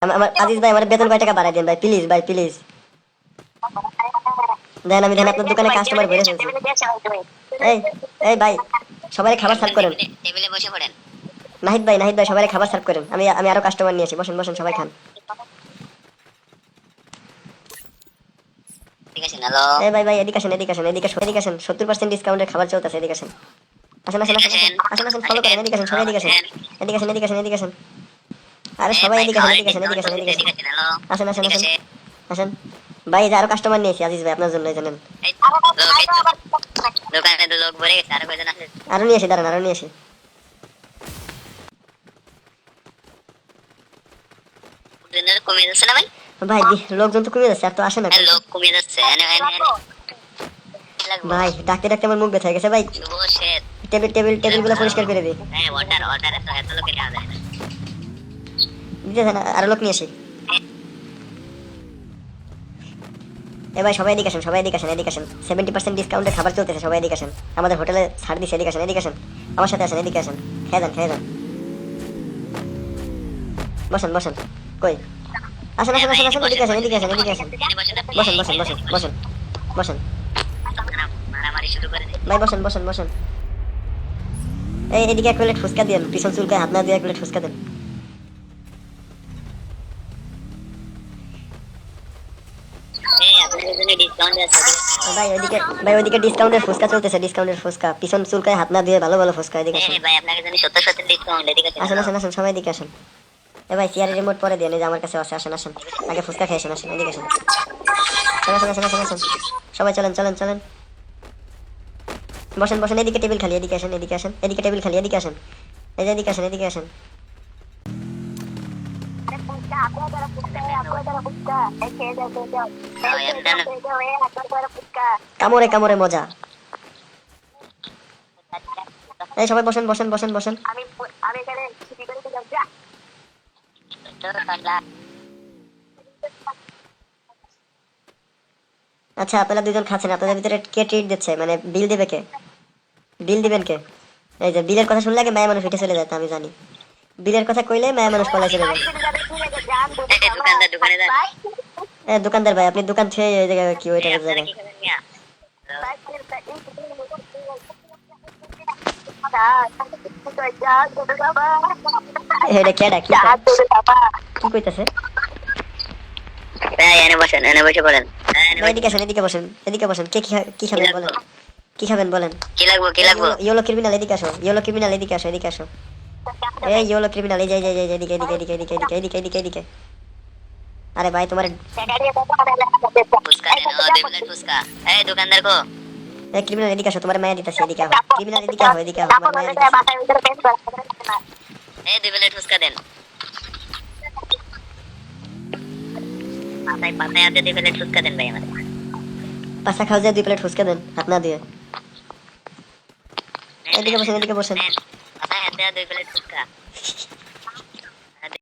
আমার আজিজ ভাই আমার বেতন কয় টাকা বাড়াই দেন ভাই, প্লিজ ভাই প্লিজ। দেন আমি দেন আপনার দোকানে কাস্টমার ভরে ফেলছি। এই এই ভাই সবাই খাবার সার্ভ করেন। টেবিলে বসে পড়েন। নাহিদ ভাই সবাই খাবার সার্ভ করেন। আমি আমি আরো কাস্টমার নিয়ে আসি। বসেন বসেন সবাই খান। ঠিক আছে হ্যালো। এই ভাই এদিকে আসেন এদিকে আসেন এদিকে এদিকে আসেন 70% ডিসকাউন্টের খাবার চলতেছে। এদিকে আসেন আসেন আসেন আসেন আসেন আসেন ফলো করেন। এদিকে আসেন সবাই এদিকে আসেন এদিকে আসেন এদিকে আসেন এদিকে আসেন। আরে সবাই এদিকে আসেন এদিকে আসেন এদিকে আসেন এদিকে আসেন আসেন আসেন আসেন আসেন। ভাই এই যে আরো কাস্টমার নিয়েছি আজিজ ভাই আপনার জন্য জানেন। দোকানে তো লোক ভরে গেছে, আরো কয়জন আছে? আরো নিয়ে আসি দাঁড়ান আরো নিয়ে আসি। কমে যাচ্ছে না ভাই? ভাই লোকজন তো কমে যাচ্ছে আর তো আসে না। লোক কমে যাচ্ছে। ভাই ডাকতে ডাকতে আমার মুখ ব্যথা হয়ে গেছে ভাই। টেবিল গুলো পরিষ্কার করে দিই। হ্যাঁ অর্ডার এত লোকে নেওয়া যায় না। দিতেছে না আরো লোক নিয়ে আসি। এ ভাই সবাই এদিকে আসেন সবাই এদিকে আসেন এদিকে আসেন 70% ডিসকাউন্টে খাবার চলতেছে। সবাই এদিকে আসেন আমাদের হোটেলে ছাড় দিছে। এদিকে আসেন এদিকে আসেন আমার সাথে আসেন এদিকে আসেন। খেয়ে যান খেয়ে যান। বসেন বসেন কই আসেন আসেন আসেন আসেন এদিকে আসেন এদিকে আসেন এদিকে আসেন। বসেন বসেন বসেন বসেন বসেন মারামারি শুরু করে দে। ভাই বসেন বসেন বসেন। এই এদিকে এক প্লেট ফুচকা দেন। পিছন চুলকায় হাত না দিয়ে এক প্লেট ফুচকা দেন। আপনাদের জন্য ডিসকাউন্ট আছে। ভাই ওইদিকে ডিসকাউন্টের ফুচকা চলতেছে। ডিসকাউন্টের ফুচকা পিছন চুলকায় হাত না দিয়ে ভালো ভালো ফুচকা। এদিকে আসেন ভাই আপনাদের জন্য 70% ডিসকাউন্ট। এদিকে আসেন আসেন আসেন সবাই এদিকে আসেন। এ ভাই চেয়ারের রিমোট পরে দিয়ে যে আমার কাছে আসে। আসেন আসেন আগে ফুচকা খেয়ে আসেন। আসেন এদিকে আসেন আসেন আসেন আসেন আসেন সবাই চলেন চলেন চলেন। বসেন বসেন এদিকে টেবিল খালি। এদিকে আসেন এদিকে আসেন এদিকে টেবিল খালি। এদিকে আসেন এই যে এদিকে আসেন এদিকে আসেন। কামড়ে কামড়ে মজা। এই সবাই বসেন বসেন বসেন বসেন। আচ্ছা আপনারা দুজন খাচ্ছেন, আপনাদের ভিতরে কে ট্রিট দিচ্ছে? মানে বিল দিবে কে? বিল দিবেন কে? এই যে বিলের কথা শুনলে আগে মায়া মানুষ উঠে চলে যায় আমি জানি। বিলের কথা কইলে মায়া মানুষ পলাই চলে যায়। দোকানদার ভাই আপনি দোকান ছেড়ে এই জায়গায় কি ওইটা জায়গায় এটা কেডা কি কি কইতাছে? এনে বসেন, এনে বসে পড়েন। এদিকে আসেন এদিকে বসেন এদিকে বসেন। কে কি খাবেন বলেন? কি খাবেন বলেন? কি লাগবো কি লাগবো? ইয়েলো ক্রিমিনাল এদিকে আসো। ইয়েলো ক্রিমিনাল এদিকে আসো এদিকে আসো। এই ইয়েলো ক্রিমিনাল এই যে এদিকে এদিকে এদিকে এদিকে এদিকে এদিকে এদিকে এদিকে। আরে ভাই তোমার ফুচকা দেন, 2 প্লেট ফুচকা। এই দোকানদার কো? এই ক্রিমিনাল এদিকে আসো। তোমার মায়া দিতেছে এদিকে আসো। ক্রিমিনাল এদিকে আসো এদিকে আসো। তোমার মায়া দিতেছে। এই 2 প্লেট ফুচকা দেন। পাতায় হাতে 2 প্লেট ফুচকা দেন ভাই আমাদের। পাশা খাও যে 2 প্লেট ফুচকা দেন হাত না দিয়ে। এদিকে বসেন এদিকে বসেন। পাতায় হাতে 2 প্লেট ফুচকা।